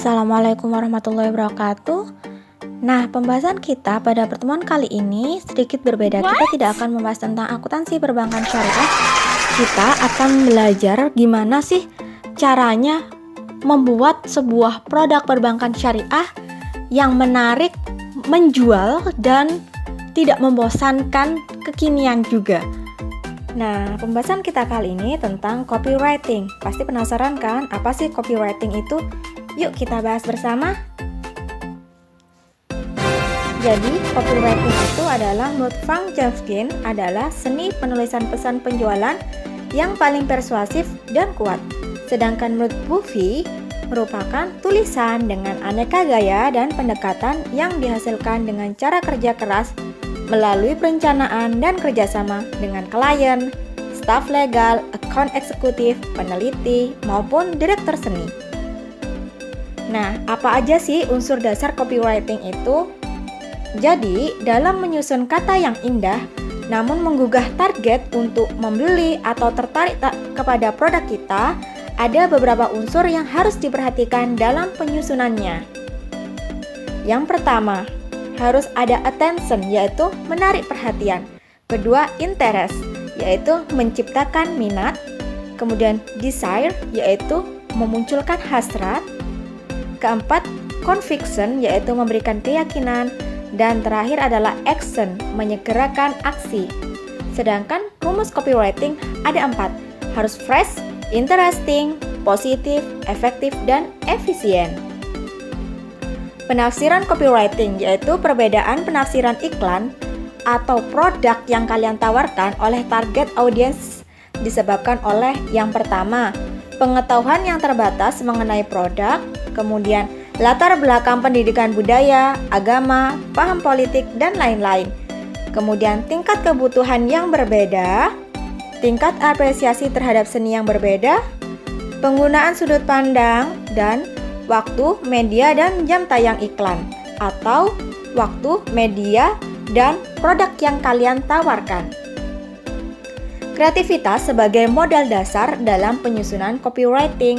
Assalamualaikum warahmatullahi wabarakatuh. Nah, pembahasan kita pada pertemuan kali ini sedikit berbeda. Kita tidak akan membahas tentang akuntansi perbankan syariah. Kita akan belajar gimana sih caranya membuat sebuah produk perbankan syariah yang menarik, menjual, dan tidak membosankan, kekinian juga. Nah, pembahasan kita kali ini tentang copywriting. Pasti penasaran kan, apa sih copywriting itu? Yuk kita bahas bersama. Jadi, copywriting itu adalah menurut Frank Jeffkin adalah seni penulisan pesan penjualan yang paling persuasif dan kuat. Sedangkan menurut Buffy merupakan tulisan dengan aneka gaya dan pendekatan yang dihasilkan dengan cara kerja keras melalui perencanaan dan kerjasama dengan klien, staf legal, account eksekutif, peneliti, maupun direktur seni. Nah, apa aja sih unsur dasar copywriting itu? Jadi, dalam menyusun kata yang indah, namun menggugah target untuk membeli atau tertarik kepada produk kita, ada beberapa unsur yang harus diperhatikan dalam penyusunannya. Yang pertama, harus ada attention, yaitu menarik perhatian. Kedua, interest, yaitu menciptakan minat. Kemudian, desire, yaitu memunculkan hasrat. Keempat, conviction, yaitu memberikan keyakinan. Dan terakhir adalah action, menyegerakan aksi. Sedangkan rumus copywriting ada 4, harus fresh, interesting, positif, efektif, dan efisien. Penafsiran copywriting yaitu perbedaan penafsiran iklan atau produk yang kalian tawarkan oleh target audiens disebabkan oleh yang pertama, pengetahuan yang terbatas mengenai produk, kemudian latar belakang pendidikan budaya, agama, paham politik, dan lain-lain. Kemudian tingkat kebutuhan yang berbeda, tingkat apresiasi terhadap seni yang berbeda, penggunaan sudut pandang, dan waktu, media, dan jam tayang iklan, atau waktu, media, dan produk yang kalian tawarkan. Kreativitas sebagai modal dasar dalam penyusunan copywriting.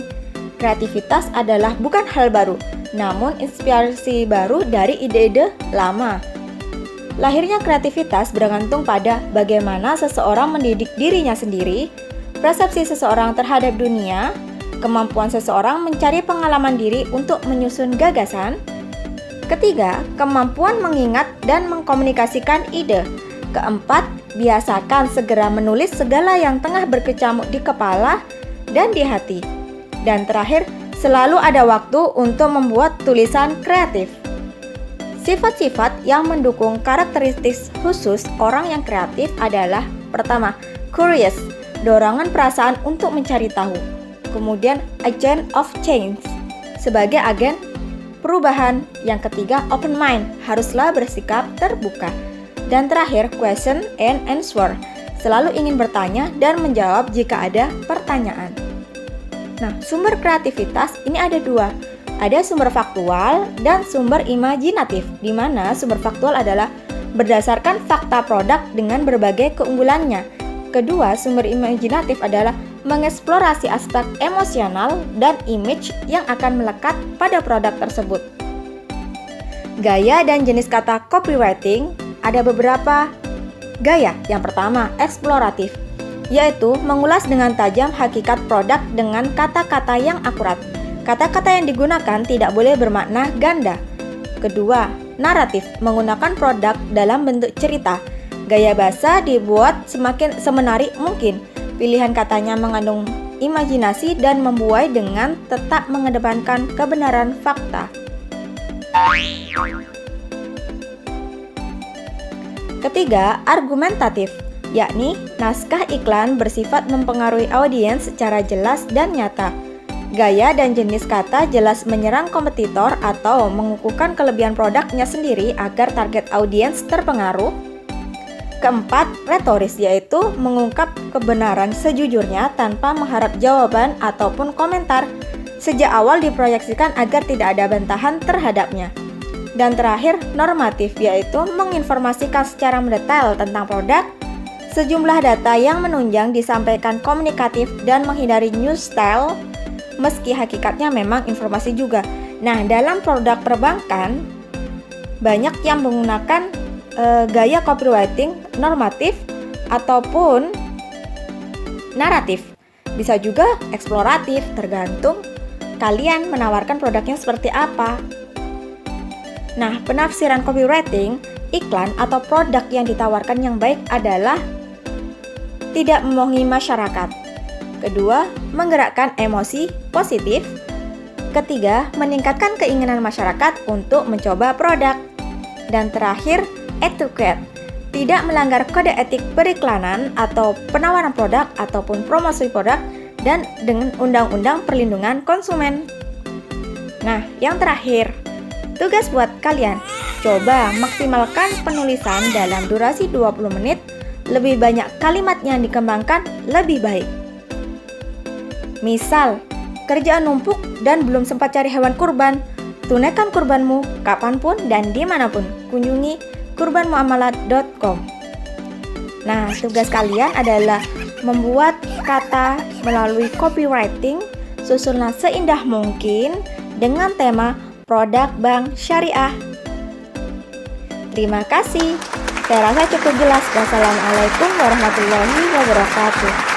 Kreativitas adalah bukan hal baru, namun inspirasi baru dari ide-ide lama. Lahirnya kreativitas bergantung pada bagaimana seseorang mendidik dirinya sendiri, persepsi seseorang terhadap dunia, kemampuan seseorang mencari pengalaman diri untuk menyusun gagasan. Ketiga, kemampuan mengingat dan mengkomunikasikan ide. Keempat, biasakan segera menulis segala yang tengah berkecamuk di kepala dan di hati. Dan terakhir, selalu ada waktu untuk membuat tulisan kreatif. Sifat-sifat yang mendukung karakteristik khusus orang yang kreatif adalah: pertama, curious, dorongan perasaan untuk mencari tahu. Kemudian agent of change, sebagai agen perubahan. Yang ketiga, open mind, haruslah bersikap terbuka. Dan terakhir, question and answer, selalu ingin bertanya dan menjawab jika ada pertanyaan. Nah, sumber kreativitas ini ada 2. Ada sumber faktual dan sumber imajinatif, di mana sumber faktual adalah berdasarkan fakta produk dengan berbagai keunggulannya. Kedua, sumber imajinatif adalah mengeksplorasi aspek emosional dan image yang akan melekat pada produk tersebut. Gaya dan jenis kata copywriting ada beberapa gaya. Yang pertama, eksploratif, yaitu mengulas dengan tajam hakikat produk dengan kata-kata yang akurat. Kata-kata yang digunakan tidak boleh bermakna ganda. Kedua, naratif, menggunakan produk dalam bentuk cerita. Gaya bahasa dibuat semakin semenarik mungkin. Pilihan katanya mengandung imajinasi dan membuai dengan tetap mengedepankan kebenaran fakta. Ketiga, argumentatif, yakni naskah iklan bersifat mempengaruhi audiens secara jelas dan nyata. Gaya dan jenis kata jelas menyerang kompetitor atau mengukuhkan kelebihan produknya sendiri agar target audiens terpengaruh. Keempat, retoris, yaitu mengungkap kebenaran sejujurnya tanpa mengharap jawaban ataupun komentar. Sejak awal diproyeksikan agar tidak ada bantahan terhadapnya. Dan terakhir, normatif, yaitu menginformasikan secara mendetail tentang produk. Sejumlah data yang menunjang disampaikan komunikatif dan menghindari news style, meski hakikatnya memang informasi juga. Nah, dalam produk perbankan banyak yang menggunakan gaya copywriting normatif ataupun naratif. Bisa juga eksploratif, tergantung kalian menawarkan produknya seperti apa. Nah, penafsiran copywriting, iklan atau produk yang ditawarkan yang baik adalah tidak membohongi masyarakat. Kedua, menggerakkan emosi positif. Ketiga, meningkatkan keinginan masyarakat untuk mencoba produk. Dan terakhir, etiquette. Tidak melanggar kode etik periklanan atau penawaran produk ataupun promosi produk dan dengan Undang-Undang Perlindungan Konsumen. Nah, yang terakhir, tugas buat kalian. Coba maksimalkan penulisan dalam durasi 20 menit. Lebih banyak kalimat yang dikembangkan, lebih baik. Misal, kerjaan numpuk dan belum sempat cari hewan kurban. Tunaikan kurbanmu kapanpun dan dimanapun. Kunjungi kurbanmuamalat.com. Nah, tugas kalian adalah membuat kata melalui copywriting, susunlah seindah mungkin dengan tema produk bank syariah. Terima kasih. Saya rasa cukup jelas. Wassalamualaikum warahmatullahi wabarakatuh.